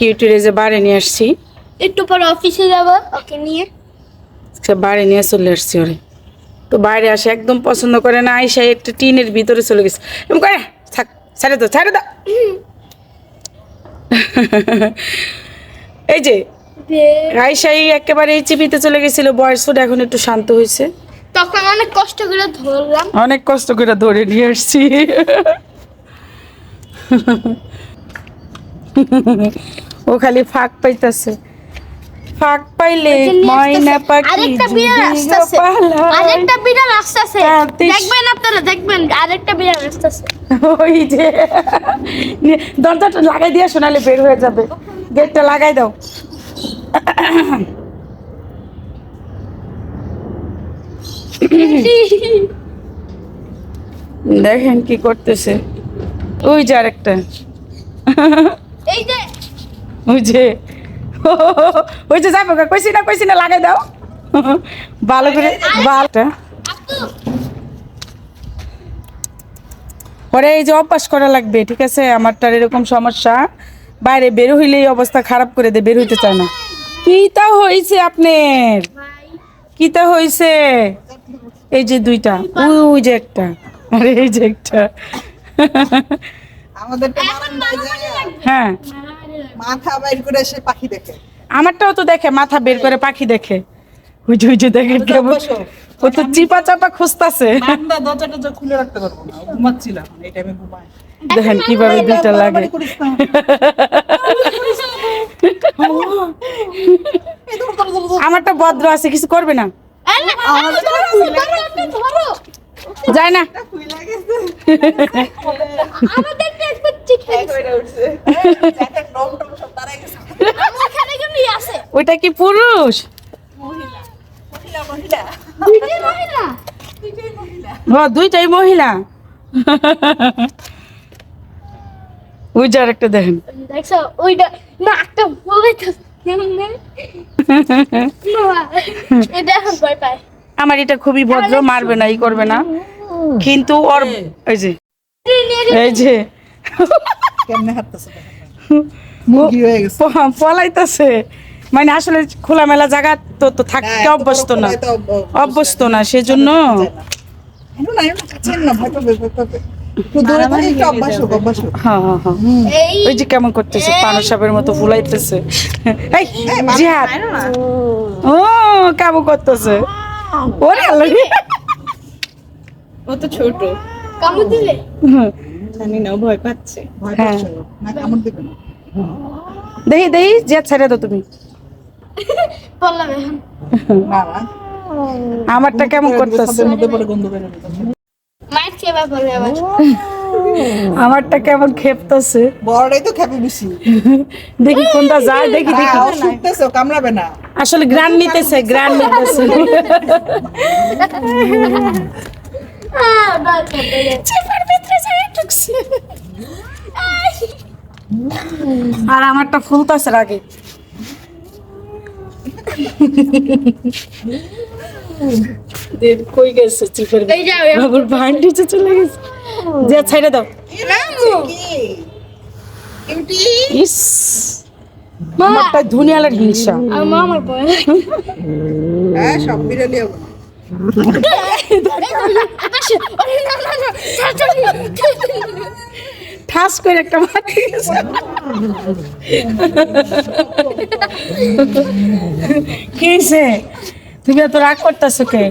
কিউটির যে বাড়ি নিয়ে আসছি, একটু পর অফিসে যাব ওকে নিয়ে। সে বাড়ি নিয়ে চলে আসছি ওরে। তো বাইরে আসে একদম পছন্দ করে না, আইসা একটা টিনের ভিতরে চলে গেছে এরকম করে, থাক ছেড়ে দাও ছেড়ে দাও। এই যে আইসাই একেবারে এই চিপিতে চলে গেছিল, বয়স ওটা এখন একটু শান্ত হয়েছে। তখন অনেক কষ্ট করে ধরলাম, অনেক কষ্ট করে ধরে নিয়ে আসছি। ও খালি ফাঁক পাইতাছে, ফাঁক পাইলে ময়না পাখি আরেকটা বিড়াল আসতেছে, আরেকটা বিড়াল আসতেছে, দেখবেন আপনারা দেখবেন আরেকটা বিড়াল আসতেছে। ওই যে দরজাটা লাগাই দিয়ে শোনালে বের হয়ে যাবে, গেটটা লাগাই দাও। দেখেন কি করতেছে, ওই যে আরেকটা, এই যে ওই যে ওই যে যাবো, কইছি না লাগাই দাও ভালো করে বালটা। পরে এই যে অভ্যাস করা লাগবে, ঠিক আছে? আমারটার এরকম সমস্যা, বাইরে বের হইলেই অবস্থা খারাপ করে দে, বের হইতে চায় না। কিটা হয়েছে আপনার, কিটা হয়েছে? এই যে দুইটা, ওই যে একটা, আরে এই যে একটা। হ্যাঁ, মাথা বাইর করে সে পাখি দেখে। আমারটাও তো দেখে, মাথা বের করে পাখি দেখে। ওই যে দেখেন কেমন, ও তো চিপা চাপা খুঁজতাছে। আমরা দরজাটা খুলে রাখতে পারবো না, ঘুমাচ্ছিলাম এই টাইমে ঘুমায়। দেখেন কিভাবে দুইটা লাগে। আমারটা ভদ্র আছে, কিছু করবে না, যায় না। ওইটা কি পুরুষ? দুইটাই মহিলা। ওই যে আরেকটা দেখেন, দেখছো ওইটা না, একটা বলাইতেছে এটা এখন ভয় পায়। আমার এটা খুবই ভদ্র, মারবে না, ই করবে না, কিন্তু ওর এই যে কেমনে হাঁটতেছে, মুরগি হয়ে গেছে, পলাইতেছে। মানে আসলে খোলামেলা জায়গা তো তো থাকতে অভ্যস্ত না সেজন্য। ওই যে কেমন করতেছে, পানো সাপের মতো ফুলাইতেছে। এই জিহাদ, ও কেমন করতেছে, ওরে আল্লাহ, ও তো ছোট, কামড় দিলে জানি না, ভয় পাচ্ছে, ভয় পাচ্ছে না, কামড় দিবে না। দেখি জিহাদ ছেড়ে দাও তুমি। বললাম এখন না না, আমারটা কেমন করতেছে, মধ্যে পরে গন্ধ বের হবে। মাইক চেবা বলে আবার আমারটা কেমন খেপতেছে, বড়টাই তো খেপে বেশি। দেখি কোনটা যায়, দেখি শুকতেছে, কামড়াবে না, আসলে গ্রান নিতেছে। আর আমারটা ফুলতাছে রাগে। কই গেছে চিপের বাবুর ভাই নিচে চলে গেছে, যে ছেড়ে দাও। ইস, আমারটা দুনিয়ার হিংসা। আর মা আমার ভয় হ্যাঁ সব বিড়ালি হবে। ঠাস করে একটা মাটি গেছে। কি হয়েছে, তুমি এত রাগ করতেছো কে?